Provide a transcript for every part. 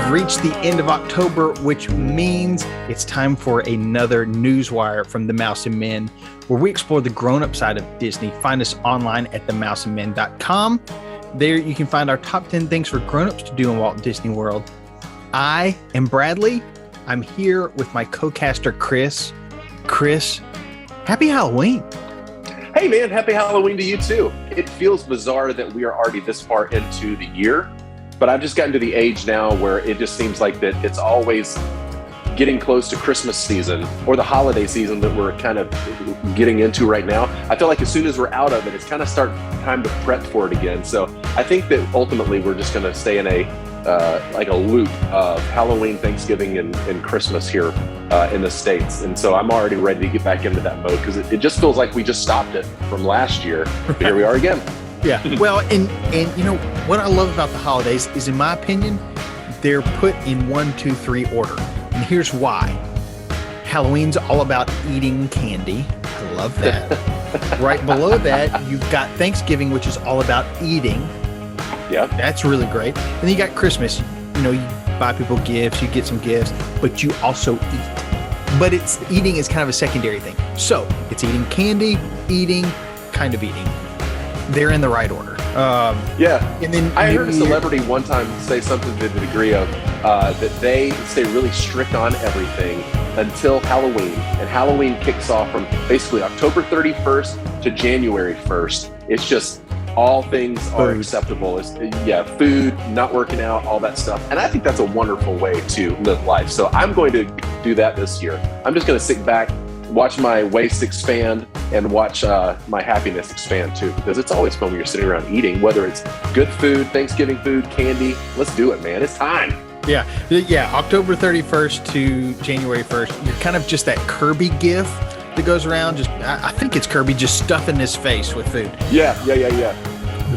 We've reached the end of October, which means it's time for another Newswire from the Mouse and Men, where we explore the grown-up side of Disney. Find us online at themouseandmen.com. There you can find our top 10 things for grown-ups to do in Walt Disney World. I am Bradley. I'm here with my co-caster, Chris. Chris, happy Halloween. Hey, man, happy Halloween to you, too. It feels bizarre that we are already this far into the year, but I've just gotten to the age now where it just seems like that it's always getting close to Christmas season or the holiday season that we're kind of getting into right now. I feel like as soon as we're out of it, it's kind of time to prep for it again. So I think that ultimately we're just going to stay in a loop of Halloween, Thanksgiving, and Christmas here in the States. And so I'm already ready to get back into that mode because it just feels like we just stopped it from last year. But here we are again. Yeah. Well, and you know, what I love about the holidays is, in my opinion, they're put in 1, 2, 3 order. And here's why. Halloween's all about eating candy. I love that. Right below that, you've got Thanksgiving, which is all about eating. Yeah. That's really great. And then you got Christmas. You know, you buy people gifts, you get some gifts, but you also eat. But eating is kind of a secondary thing. So it's eating candy, eating, kind of eating. They're in the right order. Yeah. And then I heard a celebrity one time say something to the degree of that they stay really strict on everything until Halloween. And Halloween kicks off from basically October 31st to January 1st. It's just all things are acceptable. Food, not working out, all that stuff. And I think that's a wonderful way to live life. So I'm going to do that this year. I'm just going to sit back, watch my waist expand, and watch my happiness expand too, because it's always fun when you're sitting around eating, whether it's good food, Thanksgiving food, candy. Let's do it, man. It's time. Yeah. October 31st to January 1st, you're kind of just that Kirby gif that goes around. I think it's Kirby just stuffing his face with food. Yeah.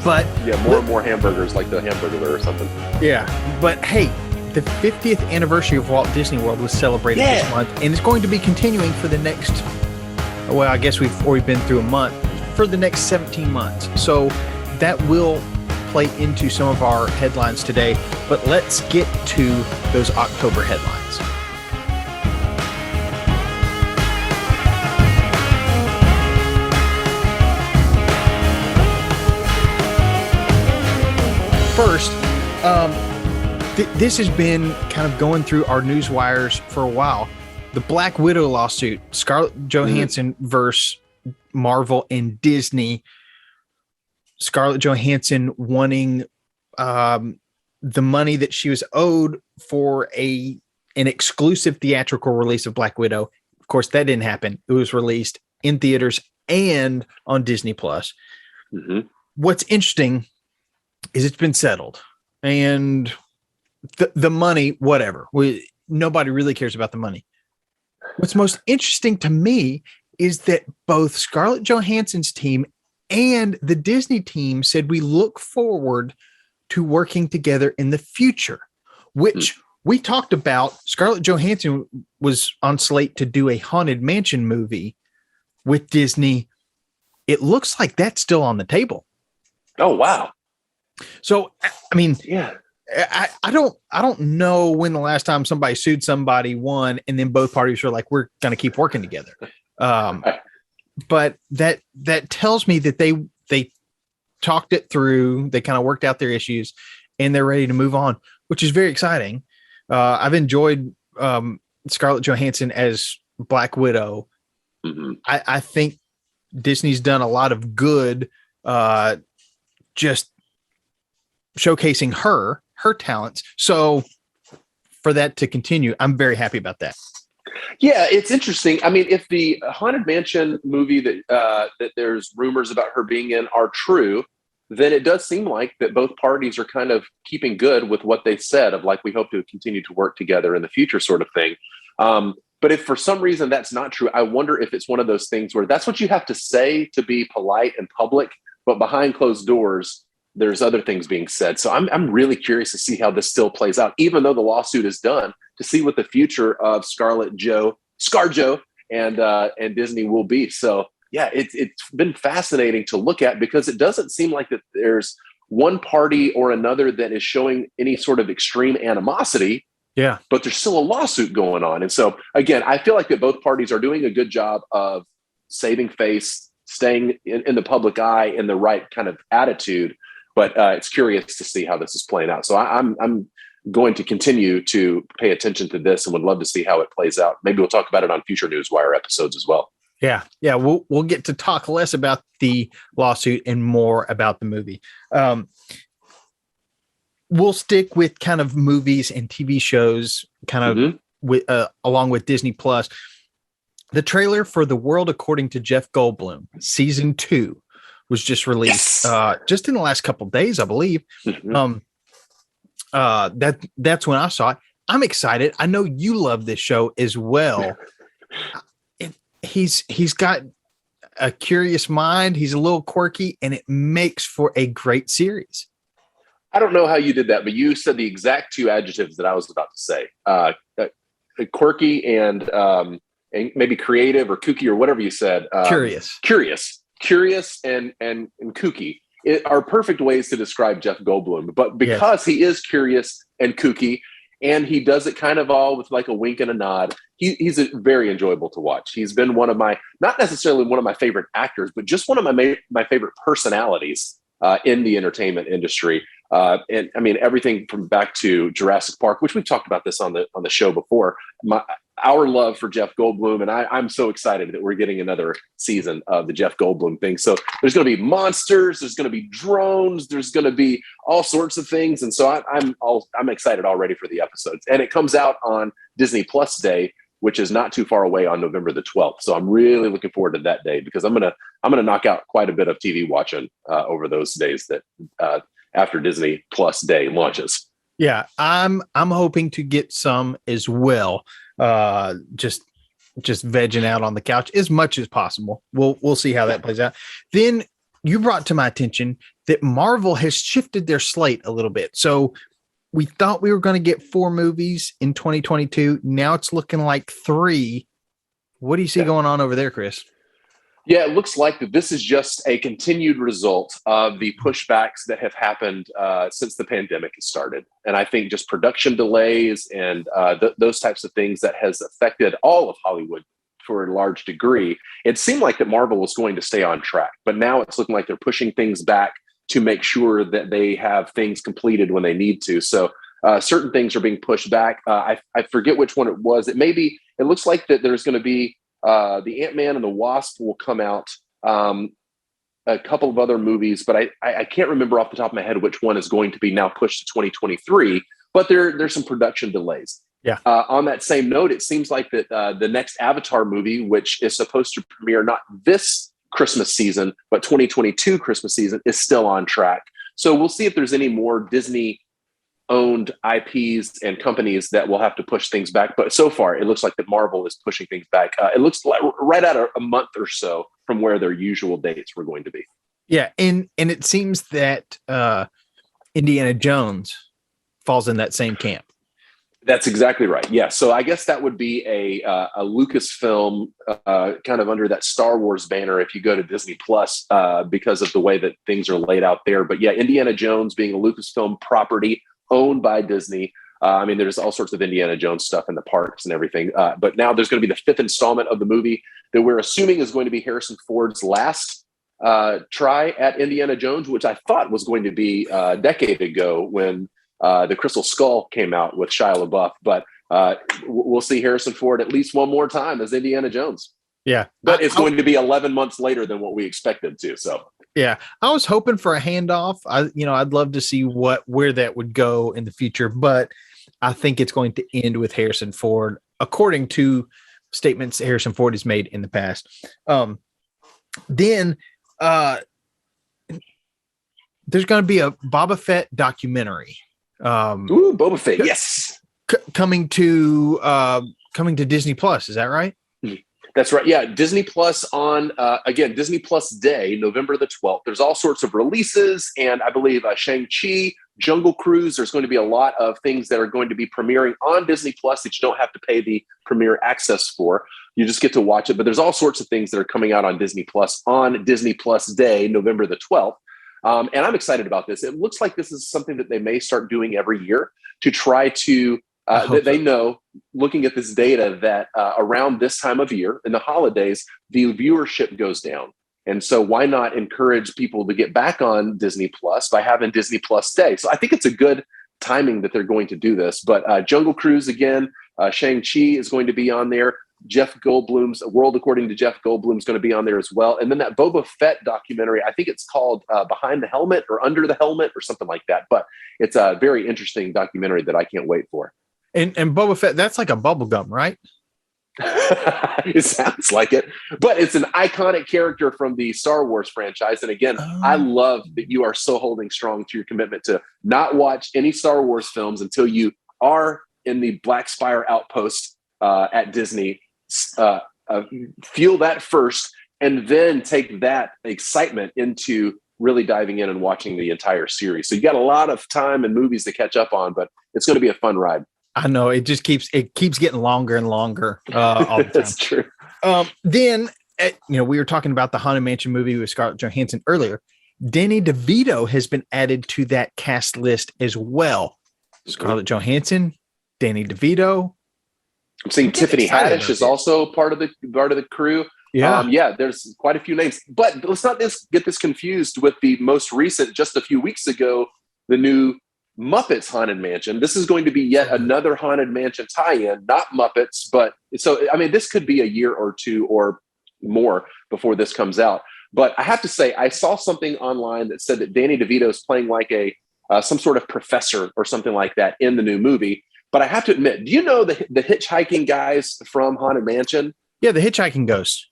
But more and more hamburgers, like the Hamburglar or something. Yeah. But hey, the 50th anniversary of Walt Disney World was celebrated this month, and it's going to be continuing for the next, well, I guess we've already been through a month, for the next 17 months. So that will play into some of our headlines today, but let's get to those October headlines. First, this has been kind of going through our news wires for a while. The Black Widow lawsuit, Scarlett Johansson versus Marvel and Disney. Scarlett Johansson wanting the money that she was owed for an exclusive theatrical release of Black Widow. Of course, that didn't happen. It was released in theaters and on Disney Plus. Mm-hmm. What's interesting is it's been settled, and the money, whatever. Nobody really cares about the money. What's most interesting to me is that both Scarlett Johansson's team and the Disney team said we look forward to working together in the future, which we talked about. Scarlett Johansson was on slate to do a Haunted Mansion movie with Disney. It looks like that's still on the table. Oh, wow. So, I mean, yeah, I don't know when the last time somebody sued somebody, won, and then both parties were like, we're going to keep working together. But that tells me that they talked it through. They kind of worked out their issues, and they're ready to move on, which is very exciting. I've enjoyed Scarlett Johansson as Black Widow. Mm-hmm. I think Disney's done a lot of good, just showcasing her talents. So for that to continue, I'm very happy about that. Yeah, it's interesting. I mean, if the Haunted Mansion movie that there's rumors about her being in are true, then it does seem like that both parties are kind of keeping good with what they said of like, we hope to continue to work together in the future sort of thing. But if for some reason that's not true, I wonder if it's one of those things where that's what you have to say to be polite and public, but behind closed doors, there's other things being said. So I'm really curious to see how this still plays out, even though the lawsuit is done, to see what the future of ScarJo and Disney will be. So yeah, it's been fascinating to look at because it doesn't seem like that there's one party or another that is showing any sort of extreme animosity. Yeah. But there's still a lawsuit going on. And so, again, I feel like that both parties are doing a good job of saving face, staying in the public eye in the right kind of attitude. But it's curious to see how this is playing out. So I'm going to continue to pay attention to this and would love to see how it plays out. Maybe we'll talk about it on future Newswire episodes as well. Yeah. Yeah. We'll get to talk less about the lawsuit and more about the movie. We'll stick with kind of movies and TV shows kind of with, along with Disney Plus. The trailer for The World According to Jeff Goldblum season 2 was just released just in the last couple of days, I believe. That's when I saw it. I'm excited. I know you love this show as well. He's got a curious mind. He's a little quirky, and it makes for a great series. I don't know how you did that, but you said the exact two adjectives that I was about to say. Quirky and maybe creative or kooky or whatever you said. Curious and kooky are perfect ways to describe Jeff Goldblum. But because he is curious and kooky, and he does it kind of all with like a wink and a nod, he's very enjoyable to watch. He's been one of my, not necessarily one of my favorite actors, but just one of my favorite personalities in the entertainment industry. And I mean, everything from back to Jurassic Park, which we've talked about this on the show before, our love for Jeff Goldblum. And I'm so excited that we're getting another season of the Jeff Goldblum thing. So there's going to be monsters, there's going to be drones, there's going to be all sorts of things. And so I'm excited already for the episodes, and it comes out on Disney Plus Day, which is not too far away on November the 12th. So I'm really looking forward to that day, because I'm going to knock out quite a bit of TV watching over those days that, after Disney Plus Day launches. Yeah, I'm hoping to get some as well. Just vegging out on the couch as much as possible. We'll see how that plays out. Then you brought to my attention that Marvel has shifted their slate a little bit. So we thought we were going to get 4 movies in 2022. Now it's looking like 3. What do you see going on over there, Chris? Yeah, it looks like that this is just a continued result of the pushbacks that have happened since the pandemic has started. And I think just production delays and those types of things that has affected all of Hollywood for a large degree. It seemed like that Marvel was going to stay on track, but now it's looking like they're pushing things back to make sure that they have things completed when they need to. So certain things are being pushed back. I forget which one it was. It looks like that there's going to be the Ant-Man and the Wasp will come out, a couple of other movies, but I can't remember off the top of my head which one is going to be now pushed to 2023, but there's some production delays. Yeah. On that same note, it seems like that the next Avatar movie, which is supposed to premiere not this Christmas season, but 2022 Christmas season, is still on track. So we'll see if there's any more Disney owned IPs and companies that will have to push things back. But so far, it looks like that Marvel is pushing things back. It looks like right at a month or so from where their usual dates were going to be. Yeah. And it seems that Indiana Jones falls in that same camp. That's exactly right. Yeah. So I guess that would be a Lucasfilm kind of under that Star Wars banner if you go to Disney Plus because of the way that things are laid out there. But yeah, Indiana Jones being a Lucasfilm property owned by Disney. I mean, there's all sorts of Indiana Jones stuff in the parks and everything. But now there's going to be the 5th installment of the movie that we're assuming is going to be Harrison Ford's last try at Indiana Jones, which I thought was going to be a decade ago when the Crystal Skull came out with Shia LaBeouf. But we'll see Harrison Ford at least one more time as Indiana Jones. Yeah. But it's going to be 11 months later than what we expected to. So. Yeah, I was hoping for a handoff. I'd love to see where that would go in the future, but I think it's going to end with Harrison Ford, according to statements Harrison Ford has made in the past. Then there's going to be a Boba Fett documentary. Ooh, Boba Fett, yes, coming to Disney Plus. Is that right? That's right. Yeah. Disney Plus on, again, Disney Plus Day, November the 12th. There's all sorts of releases, and I believe Shang-Chi, Jungle Cruise, there's going to be a lot of things that are going to be premiering on Disney Plus that you don't have to pay the premiere access for. You just get to watch it. But there's all sorts of things that are coming out on Disney Plus on Disney Plus Day, November the 12th. And I'm excited about this. It looks like this is something that they may start doing every year to try to, they know, looking at this data, that around this time of year, in the holidays, the viewership goes down. And so why not encourage people to get back on Disney Plus by having Disney Plus Day? So I think it's a good timing that they're going to do this. But Jungle Cruise again, Shang-Chi is going to be on there. Jeff Goldblum's World According to Jeff Goldblum is going to be on there as well. And then that Boba Fett documentary, I think it's called Behind the Helmet or Under the Helmet or something like that. But it's a very interesting documentary that I can't wait for. And Boba Fett, that's like a bubble gum, right? It sounds like it, but it's an iconic character from the Star Wars franchise. And again, I love that you are so holding strong to your commitment to not watch any Star Wars films until you are in the Black Spire outpost at Disney. Feel that first, and then take that excitement into really diving in and watching the entire series. So you got a lot of time and movies to catch up on, but it's going to be a fun ride. I know it keeps getting longer and longer. All the time. That's true. Then, we were talking about the Haunted Mansion movie with Scarlett Johansson earlier. Danny DeVito has been added to that cast list as well. Scarlett Johansson, Danny DeVito. I'm seeing Tiffany Haddish is also part of the crew. Yeah. There's quite a few names, but let's not get this confused with the most recent, just a few weeks ago, the new Muppets Haunted Mansion. This is going to be yet another Haunted Mansion tie-in, not Muppets, but so, I mean, this could be a year or two or more before this comes out. But I have to say, I saw something online that said that Danny DeVito is playing like some sort of professor or something like that in the new movie. But I have to admit, do you know the hitchhiking guys from Haunted Mansion? Yeah, the hitchhiking ghosts.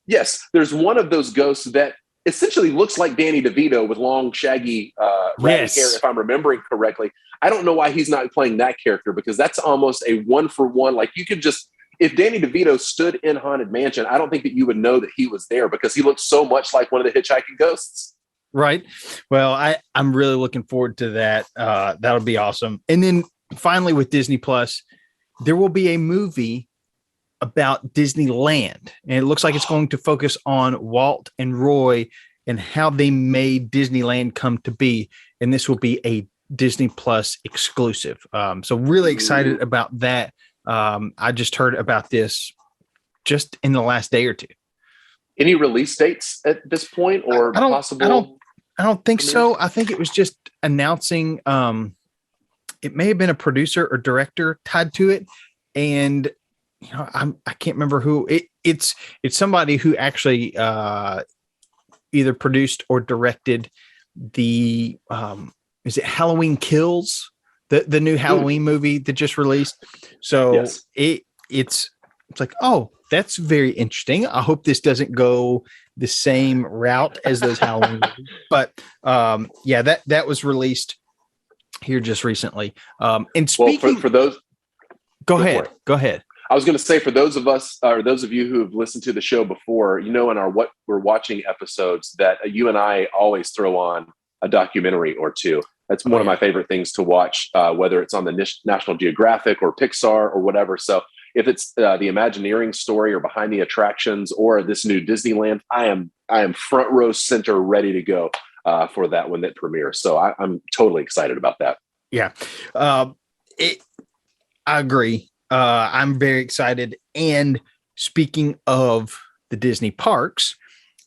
Yes, there's one of those ghosts that essentially looks like Danny DeVito with long, shaggy ratty hair, if I'm remembering correctly. I don't know why he's not playing that character, because that's almost a one-for-one. Like, you could just, if Danny DeVito stood in Haunted Mansion, I don't think that you would know that he was there, because he looks so much like one of the hitchhiking ghosts. Right. Well, I'm really looking forward to that. That'll be awesome. And then finally with Disney Plus, there will be a movie about Disneyland, and it looks like it's going to focus on Walt and Roy and how they made Disneyland come to be. And this will be a Disney Plus exclusive. So really excited about that. I just heard about this just in the last day or two. Any release dates at this point, or possible? I don't think so. I think it was just announcing, it may have been a producer or director tied to it. And I can't remember who it's somebody who actually either produced or directed the is it Halloween Kills, the new Halloween movie that just released. So yes. It's like, oh, that's very interesting. I hope this doesn't go the same route as those Halloween movies. But that was released here just recently. And speaking for those, go ahead. I was going to say, for those of us, or those of you who have listened to the show before, in our What We're Watching episodes, that you and I always throw on a documentary or two. That's one of my favorite things to watch, whether it's on the National Geographic or Pixar or whatever. So if it's the Imagineering story or Behind the Attractions or this new Disneyland, I am front row center ready to go for that when that premieres. So I'm totally excited about that. Yeah, I agree. I'm very excited. And speaking of the Disney parks,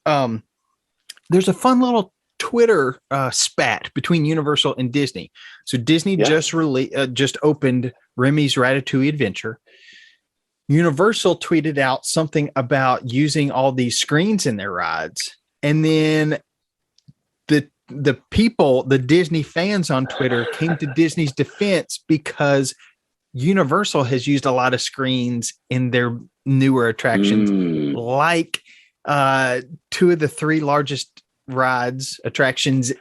there's a fun little Twitter spat between Universal and Disney. So Disney just opened Remy's Ratatouille Adventure. Universal tweeted out something about using all these screens in their rides, and then the people, the Disney fans on Twitter, came to Disney's defense because Universal has used a lot of screens in their newer attractions, like 2 of the 3 largest attractions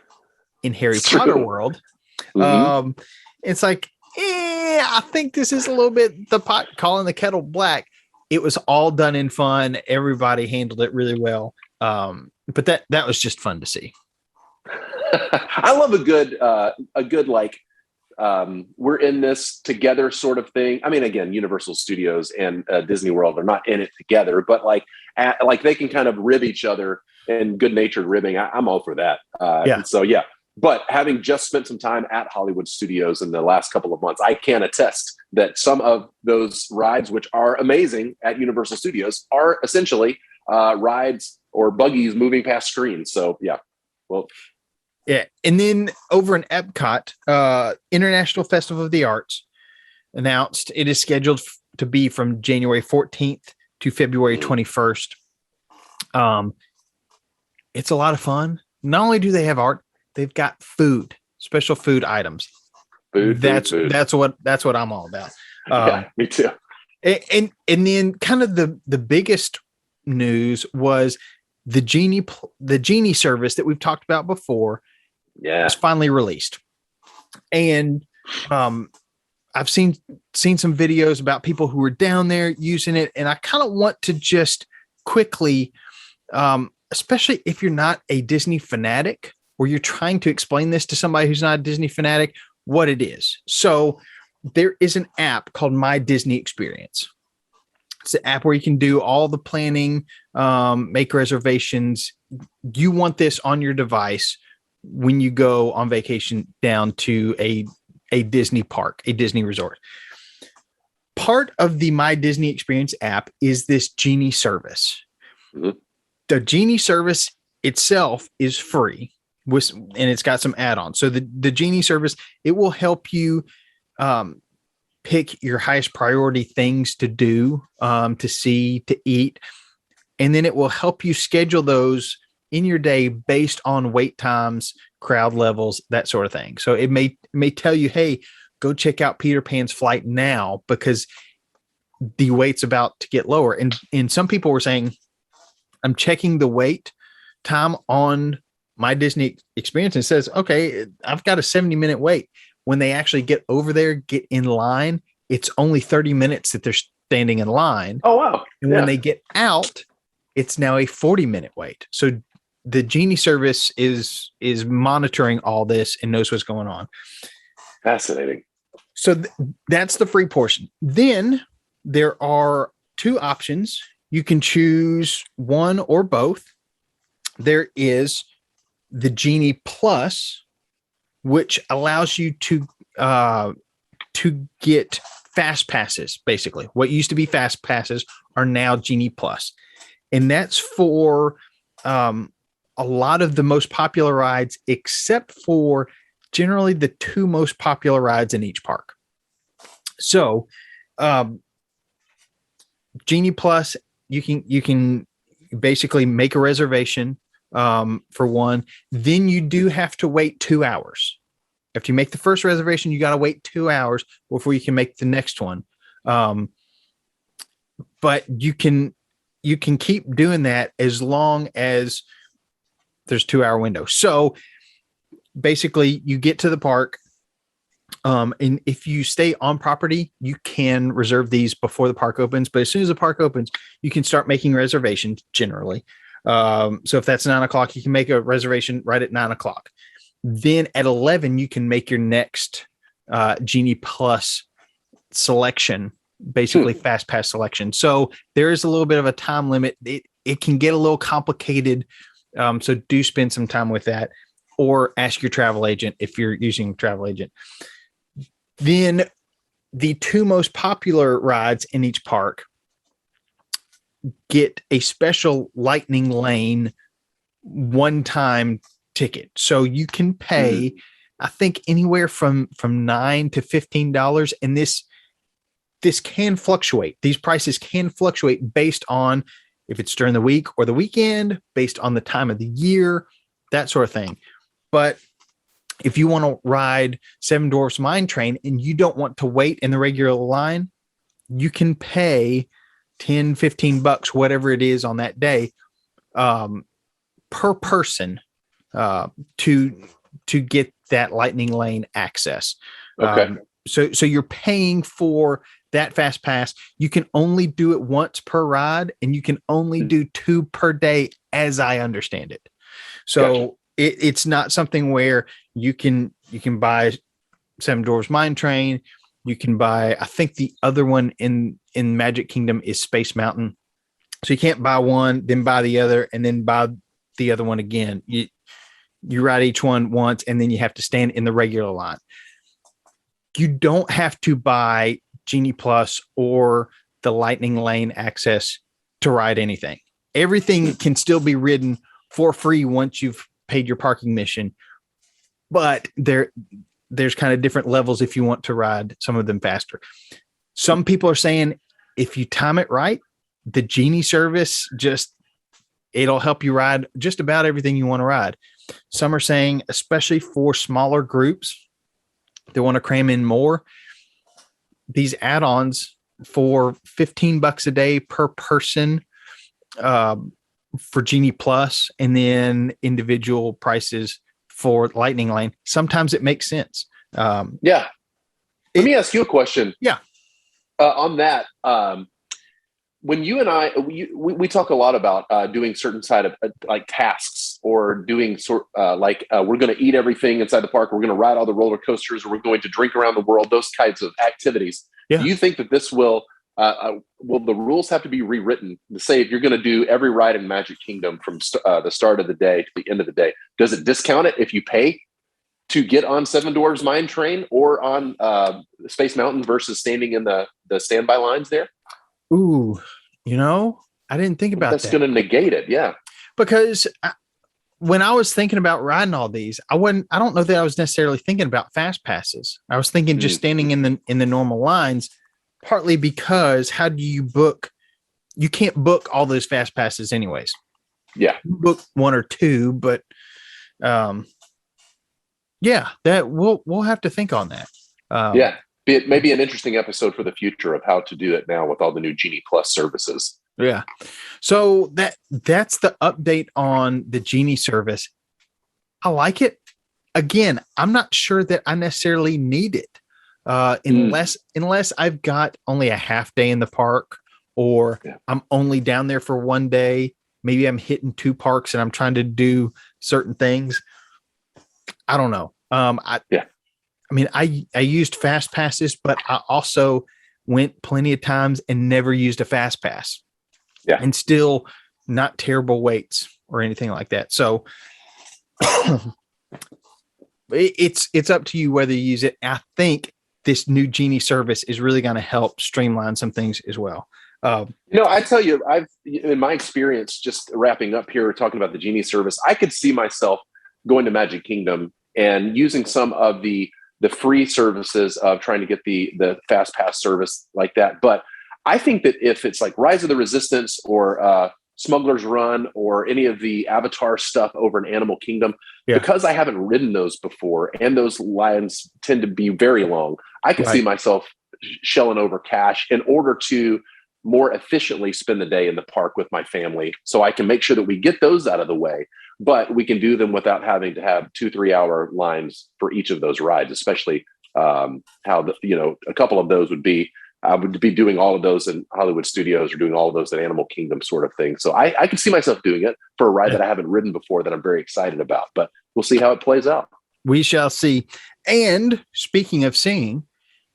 in Harry Potter world. It's like, I think this is a little bit the pot calling the kettle black. It was all done in fun. Everybody handled it really well. But that was just fun to see. I love a good like, we're in this together sort of thing. I mean, again, Universal Studios and Disney World are not in it together, but like they can kind of rib each other and good natured ribbing, I'm all for that. And so, yeah. But having just spent some time at Hollywood Studios in the last couple of months, I can attest that some of those rides, which are amazing at Universal Studios, are essentially rides or buggies moving past screens. So, yeah. Well, yeah. And then over in Epcot, International Festival of the Arts announced it is scheduled to be from January 14th to February 21st. It's a lot of fun. Not only do they have art, they've got food, special food items. That's what I'm all about. Yeah, me too. And then kind of the biggest news was the Genie service that we've talked about before. Yeah, is finally released. And I've seen some videos about people who were down there using it, and I kind of want to just quickly, especially if you're not a Disney fanatic, or you're trying to explain this to somebody who's not a Disney fanatic, what it is. So there is an app called My Disney Experience. It's an app where you can do all the planning, make reservations. You want this on your device when you go on vacation down to a Disney park, a Disney resort. Part of the My Disney Experience app is this Genie service. Mm-hmm. The Genie service itself is free, and it's got some add-ons. So the Genie service, it will help you pick your highest priority things to do, to see, to eat. And then it will help you schedule those in your day based on wait times, crowd levels, that sort of thing. So it may tell you, hey, go check out Peter Pan's flight now because the wait's about to get lower. And some people were saying, I'm checking the wait time on My Disney Experience and it says, okay, I've got a 70-minute wait. When they actually get over there, get in line, it's only 30 minutes that they're standing in line. Oh, wow. And when they get out, it's now a 40-minute wait. So the Genie service is monitoring all this and knows what's going on. Fascinating. So that's the free portion. Then there are two options. You can choose one or both. There is the Genie Plus, which allows you to get fast passes. Basically, what used to be fast passes are now Genie Plus, and that's for a lot of the most popular rides, except for generally the two most popular rides in each park. So, Genie Plus, you can basically make a reservation for one. Then you do have to wait 2 hours. If you make the first reservation, you got to wait 2 hours before you can make the next one. But you can keep doing that as long as there's 2 hour window. So basically you get to the park. And if you stay on property, you can reserve these before the park opens. But as soon as the park opens, you can start making reservations generally. So if that's 9 o'clock, you can make a reservation right at 9 o'clock. Then at 11, you can make your next Genie Plus selection, basically fast pass selection. So there is a little bit of a time limit. It can get a little complicated. So do spend some time with that, or ask your travel agent if you're using a travel agent. Then the two most popular rides in each park get a special lightning lane one-time ticket. So you can pay, I think, anywhere from $9 to $15. And this can fluctuate. These prices can fluctuate based on if it's during the week or the weekend, based on the time of the year, that sort of thing. But if you want to ride Seven Dwarfs Mine Train and you don't want to wait in the regular line, you can pay $10, $15, whatever it is on that day, per person, to get that lightning lane access. Okay. So you're paying for that fast pass. You can only do it once per ride, and you can only do 2 per day, as I understand it. So gotcha. It's not something where you can buy Seven Dwarfs Mine Train. You can buy, I think the other one in Magic Kingdom is Space Mountain. So you can't buy one, then buy the other, and then buy the other one again. You ride each one once, and then you have to stand in the regular line. You don't have to buy Genie Plus or the Lightning Lane access to ride anything. Everything can still be ridden for free once you've paid your parking mission, but there's kind of different levels if you want to ride some of them faster. Some people are saying if you time it right, the Genie service it'll help you ride just about everything you want to ride. Some are saying, especially for smaller groups that want to cram in more, these add-ons for $15 a day per person for Genie Plus, and then individual prices for Lightning Lane. Sometimes it makes sense. Let me ask you a question. Yeah. On that, when you and I, we talk a lot about doing certain side of like tasks, or doing we're going to eat everything inside the park. We're going to ride all the roller coasters, or we're going to drink around the world, those kinds of activities. Yeah. Do you think that this will the rules have to be rewritten to say if you're going to do every ride in Magic Kingdom from the start of the day to the end of the day, does it discount it if you pay to get on Seven Dwarfs Mine Train or on Space Mountain versus standing in the standby lines there? Ooh, I didn't think about that. That's going to negate it. Yeah. Because when I was thinking about riding all these, I don't know that I was necessarily thinking about fast passes. I was thinking just standing in the normal lines, partly because how do you book? You can't book all those fast passes anyways. Yeah. You book one or two, but that we'll have to think on that. Maybe an interesting episode for the future of how to do it now with all the new Genie Plus services. Yeah. So that's the update on the Genie service. I like it. Again, I'm not sure that I necessarily need it unless I've got only a half day in the park, or I'm only down there for one day. Maybe I'm hitting two parks and I'm trying to do certain things. I don't know. I used fast passes, but I also went plenty of times and never used a fast pass. Yeah. And still not terrible waits or anything like that. So it's up to you whether you use it. I think this new Genie service is really going to help streamline some things as well. I tell you, in my experience, just wrapping up here, talking about the Genie service, I could see myself going to Magic Kingdom and using some of the free services of trying to get the fast pass service like that. But I think that if it's like Rise of the Resistance or Smuggler's Run or any of the Avatar stuff over in Animal Kingdom, because I haven't ridden those before and those lines tend to be very long, I can see myself shelling over cash in order to more efficiently spend the day in the park with my family. So I can make sure that we get those out of the way, but we can do them without having to have 2-3 hour lines for each of those rides, especially a couple of those would be, I would be doing all of those in Hollywood Studios or doing all of those at Animal Kingdom sort of thing. So I can see myself doing it for a ride that I haven't ridden before that I'm very excited about, but we'll see how it plays out. We shall see. And speaking of seeing,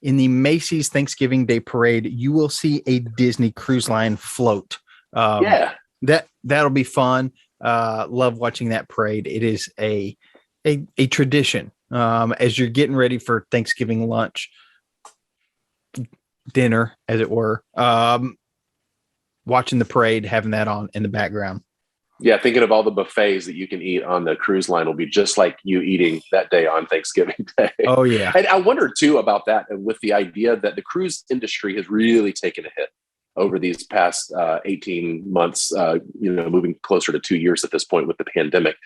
in the Macy's Thanksgiving Day Parade, you will see a Disney Cruise Line float. That'll be fun. Love watching that parade. It is a tradition as you're getting ready for Thanksgiving lunch, dinner, as it were, watching the parade, having that on in the background. Yeah, thinking of all the buffets that you can eat on the cruise line will be just like you eating that day on Thanksgiving Day. Oh, yeah. And I wonder, too, about that with the idea that the cruise industry has really taken a hit over these past 18 months, moving closer to 2 years at this point with the pandemic.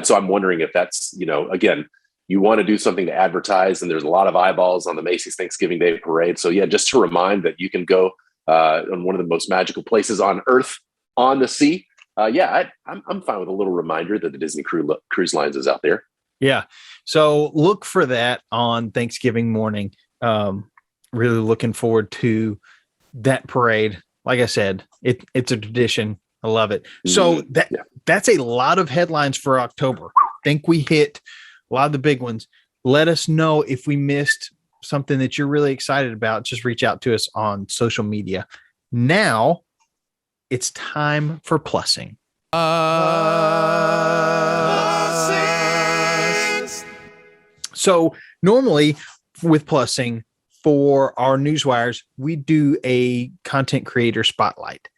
So I'm wondering if that's, again, you want to do something to advertise, and there's a lot of eyeballs on the Macy's Thanksgiving Day Parade. So, just to remind that you can go on one of the most magical places on Earth on the sea. I'm fine with a little reminder that the Disney Cruise Lines is out there. Yeah. So look for that on Thanksgiving morning. Really looking forward to that parade. Like I said, it's a tradition. I love it. So that's a lot of headlines for October. I think we hit a lot of the big ones. Let us know if we missed something that you're really excited about. Just reach out to us on social media. Now it's time for plussing. So normally with Plussing for our newswires, we do a content creator spotlight.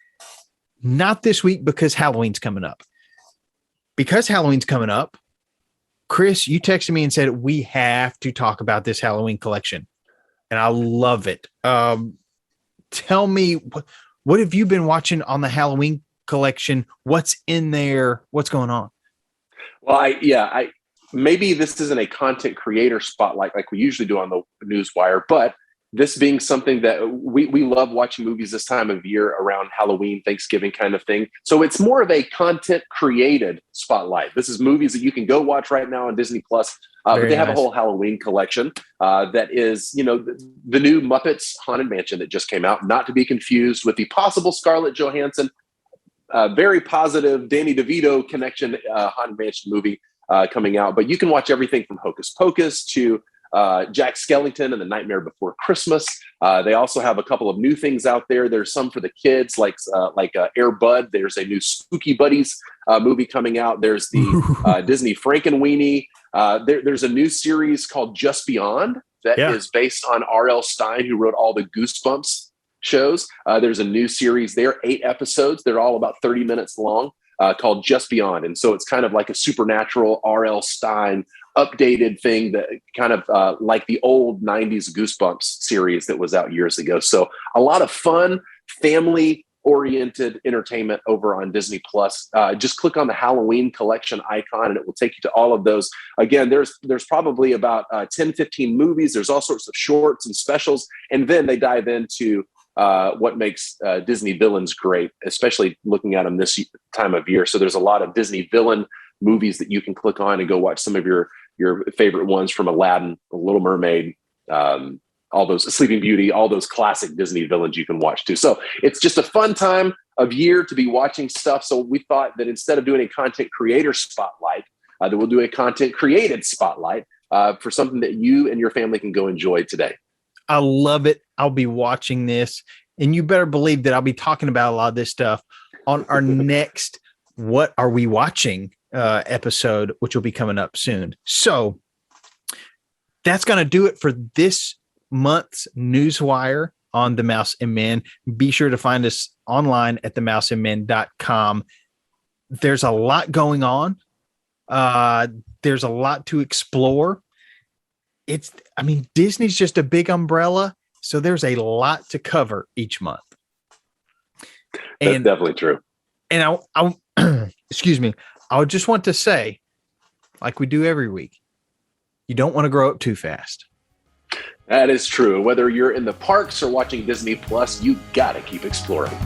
Not this week because Halloween's coming up. Because Halloween's coming up, Chris, you texted me and said we have to talk about this Halloween collection, and I love it. Tell me, what have you been watching on the Halloween collection? What's in there? What's going on? Well, maybe this isn't a content creator spotlight like we usually do on the Newswire, but this being something that we love watching movies this time of year around Halloween, Thanksgiving kind of thing. So it's more of a content created spotlight. This is movies that you can go watch right now on Disney Plus. But they have a whole Halloween collection that is, the new Muppets Haunted Mansion that just came out, not to be confused with the possible Scarlett Johansson, very positive Danny DeVito connection Haunted Mansion movie coming out. But you can watch everything from Hocus Pocus to Jack Skellington and The Nightmare Before Christmas. They also have a couple of new things out there. There's some for the kids, like Air Bud. There's a new Spooky Buddies movie coming out. There's the Disney Frankenweenie. There's a new series called Just Beyond that is based on R.L. Stine, who wrote all the Goosebumps shows. There's a new series there, 8 episodes. They're all about 30 minutes long, called Just Beyond. And so it's kind of like a supernatural R.L. Stine updated thing that kind of like the old 90s Goosebumps series that was out years ago. So a lot of fun, family-oriented entertainment over on Disney Plus. Just click on the Halloween collection icon and it will take you to all of those. Again, there's probably about 10, 15 movies. There's all sorts of shorts and specials. And then they dive into what makes Disney villains great, especially looking at them this time of year. So there's a lot of Disney villain movies that you can click on and go watch some of your favorite ones, from Aladdin, The Little Mermaid, all those, Sleeping Beauty, all those classic Disney villains you can watch too. So it's just a fun time of year to be watching stuff. So we thought that instead of doing a content creator spotlight, that we'll do a content created spotlight for something that you and your family can go enjoy today. I love it. I'll be watching this, and you better believe that I'll be talking about a lot of this stuff on our next What Are We Watching episode, which will be coming up soon. So that's going to do it for this month's Newswire on the Mouse and Men. Be sure to find us online at themouseandmen.com. There's a lot going on. There's a lot to explore. Disney's just a big umbrella, so there's a lot to cover each month. That's definitely true. And I excuse me, I would just want to say, like we do every week, you don't want to grow up too fast. That is true. Whether you're in the parks or watching Disney Plus, you got to keep exploring.